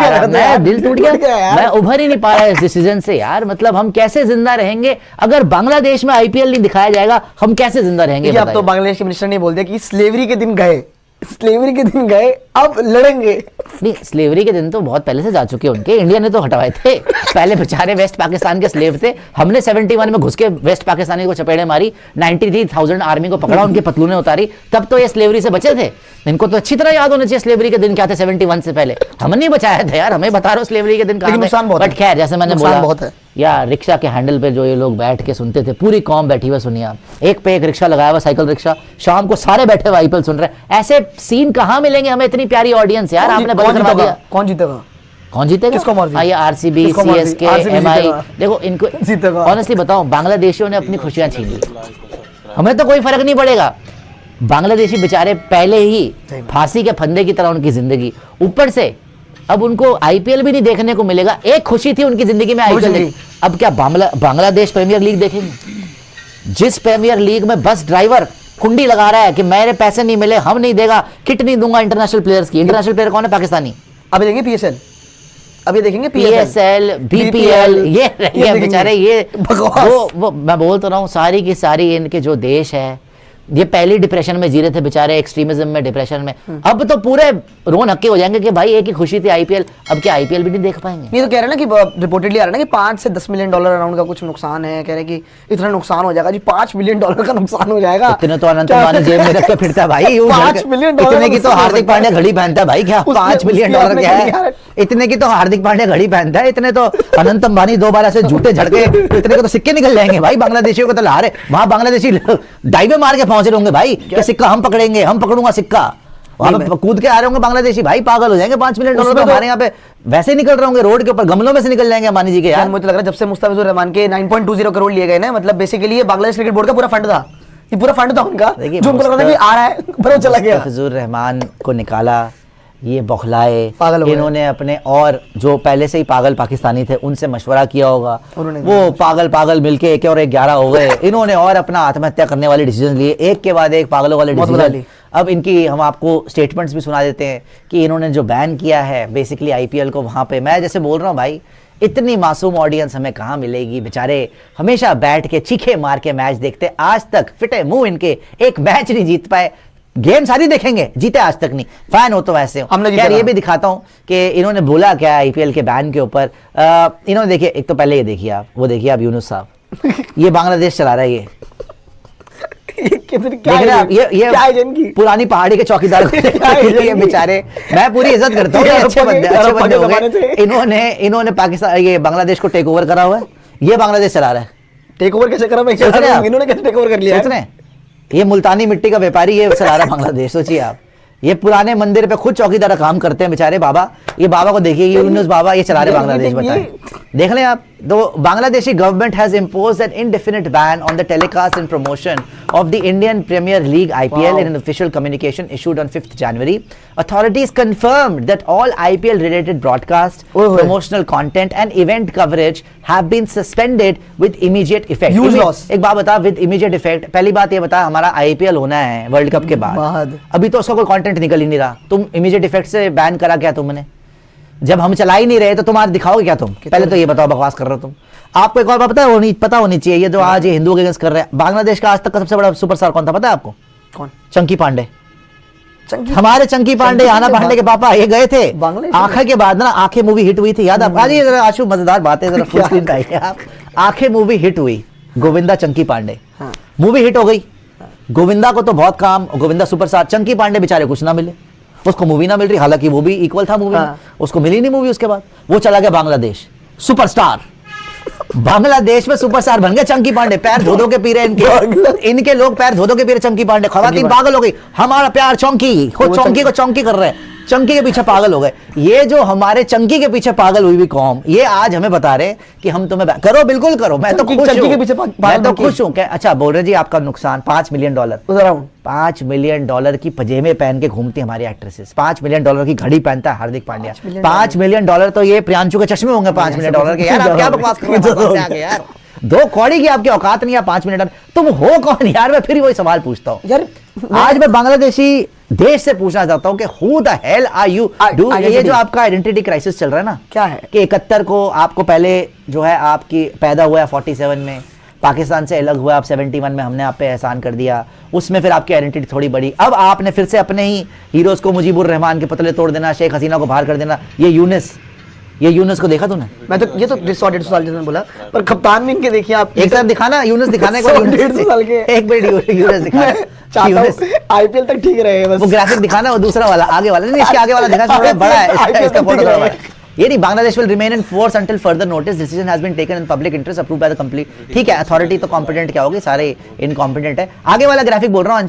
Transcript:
यार, मैं दिल टूट गया यार। मैं उभर ही नहीं पा रहा इस डिसीजन से यार। मतलब हम कैसे जिंदा रहेंगे अगर बांग्लादेश में आईपीएल नहीं दिखाया जाएगा? हम कैसे जिंदा रहेंगे? अब तो बांग्लादेश के मिनिस्टर ने बोल दिया कि स्लेवरी के दिन गए, स्लेवरी के दिन गए, अब लड़ेंगे। नहीं, स्लेवरी के दिन तो बहुत पहले से जा चुके हैं उनके, इंडिया ने तो हटवाए थे। पहले बेचारे वेस्ट पाकिस्तान के स्लेव थे, हमने 71 में घुस के वेस्ट पाकिस्तानी को चपेड़े मारी, 93,000 आर्मी को पकड़ा, उनकी पतलूने उतारी, तब तो ये स्लेवरी से बचे थे। इनको तो अच्छी तरह याद होना चाहिए स्लेवरी के दिन क्या थे 71 से पहले। हम नहीं बचाया था यार, हमें बता रहे हो स्लेवरी के दिन कहां थे। बट खैर, जैसे मैंने बोला बहुत है या रिक्शा के हैंडल पे जो ये लोग बैठ के सुनते थे, पूरी कौम बैठी हुई, सुनिए आप, एक पे एक रिक्शा लगाया हुआ, साइकिल रिक्शा, शाम को सारे बैठे हुए आईपीएल सुन रहे हैं। ऐसे सीन कहां मिलेंगे हमें? इतनी प्यारी ऑडियंस यार, आपने बंद करवा दिया। कौन जीतेगा? कौन जीतेगा? किसको मर्जी? ये आरसीबी, सीएसके, एमआई, देखो इनको जीतेगा। ऑनेस्टली बताओ, बांग्लादेशियों ने अपनी खुशियां छीन ली, हमें तो कोई फर्क नहीं पड़ेगा। बांग्लादेशी बेचारे पहले ही फांसी के फंदे की तरह उनकी जिंदगी, ऊपर से अब उनको आईपीएल भी नहीं देखने को मिलेगा। एक खुशी थी उनकी जिंदगी में आईपीएल, अब क्या बांग्लादेश प्रीमियर लीग देखेंगे? जिस प्रीमियर लीग में बस ड्राइवर कुंडी लगा रहा है कि मेरे पैसे नहीं मिले, हम नहीं देगा, किट नहीं दूंगा इंटरनेशनल प्लेयर्स की। इंटरनेशनल प्लेयर कौन है? पाकिस्तानी। अभी देखेंगे पीएसएल, अभी देखेंगे पीएसएल, बीपीएल, ये रहेंगे बेचारे। ये वो मैं बोल तो रहा हूँ, सारी की सारी इनके जो देश है, ये पहली डिप्रेशन में जी रहे थे बेचारे, एक्सट्रीमिज्म में, डिप्रेशन में, अब तो पूरे रोन हक्के हो जाएंगे कि भाई एक ही खुशी थी आईपीएल, अब क्या आईपीएल भी नहीं देख पाएंगे? नहीं तो कह रहे हैं ना कि रिपोर्टेडली आ रहा है ना कि 5 से 10 मिलियन डॉलर अराउंड का कुछ नुकसान है। कह रहे हैं कि इतना नुकसान हो जाएगा जी, 5 मिलियन डॉलर का नुकसान हो जाएगा। इतने तो अनंत अंबानी जेब में रख के फिरता है भाई, 5 मिलियन डॉलर इतने की तो हार्दिक पांड्या घड़ी पहनता है भाई। क्या 5 मिलियन डॉलर क्या है? इतने की तो हार्दिक पांड्या घड़ी पहनता है, इतने तो अनंत अंबानी 2 बार ऐसे झूठे झड़के, इतने को तो सिक्के निकल जाएंगे भाई। बांग्लादेशियों को तो ला रहे वहां, बांग्लादेशी डाइवे मार के पहुंच रहे होंगे भाई, सिक्का हम पकड़ेंगे, हम पकड़ूंगा सिक्का, वहां पे कूद के आ रहे होंगे बांग्लादेशी भाई, पागल हो जाएंगे। 5 मिलियन डॉलर हमारे यहाँ पे वैसे निकल रहे होंगे रोड के ऊपर, गमलों में से निकल जाएंगे अंबानी जी के। यार मुझे लग रहा है जब से मुस्तफिजुर रहमान के 9.20 करोड़ लिए गए ना, मतलब बेसिकली ये बांग्लादेश क्रिकेट बोर्ड का पूरा फंड था, ये पूरा फंड था उनका, जो उनको लग रहा था कि आ रहा है, पर वो चला गया। मुस्तफिजुर रहमान को निकाला, ये बौखलाए, पागल इन्होंने अपने और जो पहले से ही पागल पाकिस्तानी थे उनसे मशवरा किया होगा, वो पागल मिलके 1 और 11 हो गए, इन्होंने और अपना आत्महत्या करने वाले डिसीजन लिए, एक के बाद एक पागलों वाले डिसीजन। अब इनकी हम आपको स्टेटमेंट्स भी सुना देते हैं कि इन्होंने जो बैन किया है बेसिकली आईपीएल को, वहां पे मैं जैसे बोल रहा हूँ भाई, इतनी मासूम ऑडियंस हमें कहाँ मिलेगी? बेचारे हमेशा बैठ के चीखे मार के मैच देखते, आज तक फिटे मुंह इनके एक मैच नहीं जीत पाए। गेम सारी देखेंगे, जीते आज तक नहीं, फैन हो तो वैसे हो। यार ये भी दिखाता हूं कि इन्होंने बोला क्या आईपीएल के बैन के ऊपर। इन्होंने देखिए, एक तो पहले ये देखिए आप, वो देखिए आप यूनुस साहब, ये बांग्लादेश चला रहा है, ये देख रहे आप, ये पुरानी पहाड़ी के चौकीदार ये बेचारे, मैं पूरी इज्जत करता हूँ, अच्छे बंदे हो गए। इन्होंने पाकिस्तान, ये बांग्लादेश को टेक ओवर करा हुआ है, ये बांग्लादेश चला रहा है। टेक ओवर कैसे करा? इन्होंने कैसे टेक ओवर कर लिया? ये मुल्तानी मिट्टी का व्यापारी ये चला रहा बांग्लादेश, सोचिए आप। ये पुराने मंदिर पे खुद चौकीदार काम करते हैं बेचारे बाबा, ये बाबा को देखिए, ये यूनुस बाबा, ये चला रहे बांग्लादेश, बताएं, देख लें आप। The Bangladeshi government has imposed an indefinite ban on the telecast and promotion of the Indian Premier League IPL in an official communication issued on 5th January. Authorities confirmed that all IPL related broadcast, promotional content and event coverage have been suspended with immediate effect. एक बात बता, with immediate effect, पहली बात ये बता, हमारा IPL होना है वर्ल्ड कप के बाद, अभी तो उसका कोई कंटेंट निकल ही नहीं रहा, तुम immediate effect से बैन करा क्या तुमने? जब हम चला ही नहीं रहे तो तुम आज दिखाओगे क्या? तुम पहले तो ये बताओ, बकवास कर रहे हो तुम। आपको एक और बात पता होनी चाहिए, ये जो आज ये हिंदुओं के अगेंस्ट कर रहे हैं, बांग्लादेश का आज तक का सबसे बड़ा सुपरस्टार कौन था पता है आपको? कौन? चंकी पांडे। हमारे चंकी पांडे, आना पांडे के पापा, ये गए थे आंखें के बाद ना, आंखें मूवी हिट हुई थी, याद आप? आज जरा आशु मजेदार बात है, जरा फुल स्क्रीन पे आइए आप। आंखें मूवी हिट हुई, गोविंदा चंकी पांडे, मूवी हिट हो गई, गोविंदा को तो बहुत काम, गोविंदा सुपरस्टार, चंकी पांडे बेचारे कुछ ना मिले, उसको मूवी ना मिल रही, हालांकि वो भी इक्वल था मूवी में, उसको मिली नहीं मूवी। उसके बाद वो चला गया बांग्लादेश, सुपरस्टार, बांग्लादेश में सुपरस्टार बन गए चंकी पांडे, पैर धो के पी रहे इनके लोग पैर धो के पी रहे चंकी पांडे, खवातीन पागल हो गई, हमारा प्यार चौंकी को चौंकी कर रहे हैं, चंकी के पीछे पागल हो गए। ये जो हमारे चंकी के पीछे पागल हुई भी कौम, ये आज हमें बता रहे कि हम तुम्हें करो, बिल्कुल करो, मैं तो खुश हूं, मैं तो खुश हूं। अच्छा बोल रहे जी आपका नुकसान $5 मिलियन, $5 मिलियन की पजेमे पहन के घूमती हमारी एक्ट्रेसेस, $5 मिलियन की घड़ी पहनता है हार्दिक पांड्या, $5 मिलियन तो ये प्रियांशु के चश्मे होंगे $5 मिलियन के। यार आप क्या बकवास कर रहे हैं यार, 2 कौड़ी की आपकी औकात नहीं है, $5 मिलियन तुम हो कौन यार? मैं फिर वही सवाल पूछता हूँ यार, आज मैं बांग्लादेशी देश से पूछना चाहता हूं कि who the hell are you do. ये जो आपका आइडेंटिटी क्राइसिस चल रहा है ना, क्या है कि 71 को आपको पहले जो है आपकी पैदा हुआ है 47 में, पाकिस्तान से अलग हुआ आप 71 में, हमने आप पे एहसान कर दिया, उसमें फिर आपकी आइडेंटिटी थोड़ी बड़ी। अब आपने फिर से अपने ही हीरोज को, मुजीबुर रहमान के पुतले तोड़ देना, शेख हसीना को बाहर कर देना। ये यूनुस को देखा तूने? मैं तो ये तो 100-150 साल जिसने बोला, पर कप्तान भी इनके देखिए आप। एक तरफ दिखाना यूनुस दिखाने को, 150 साल के एक मिनट यूनुस दिखाना, आईपीएल तक ठीक रहे बस। वो ग्राफिक दिखाना, वो दूसरा वाला आगे वाला नहीं, इसके आगे वाला दिखा, थोड़ा बड़ा है इसका फोटो थोड़ा बड़ा है। ये नहीं, Bangladesh will remain in force until further notice, decision has been taken in public interest approved by the complete. ठीक है, अथॉरिटी तो कॉम्पिटेंट क्या होगी, सारे इनकॉम्पिटेंट है। आगे वाला ग्राफिक बोल रहा हूँ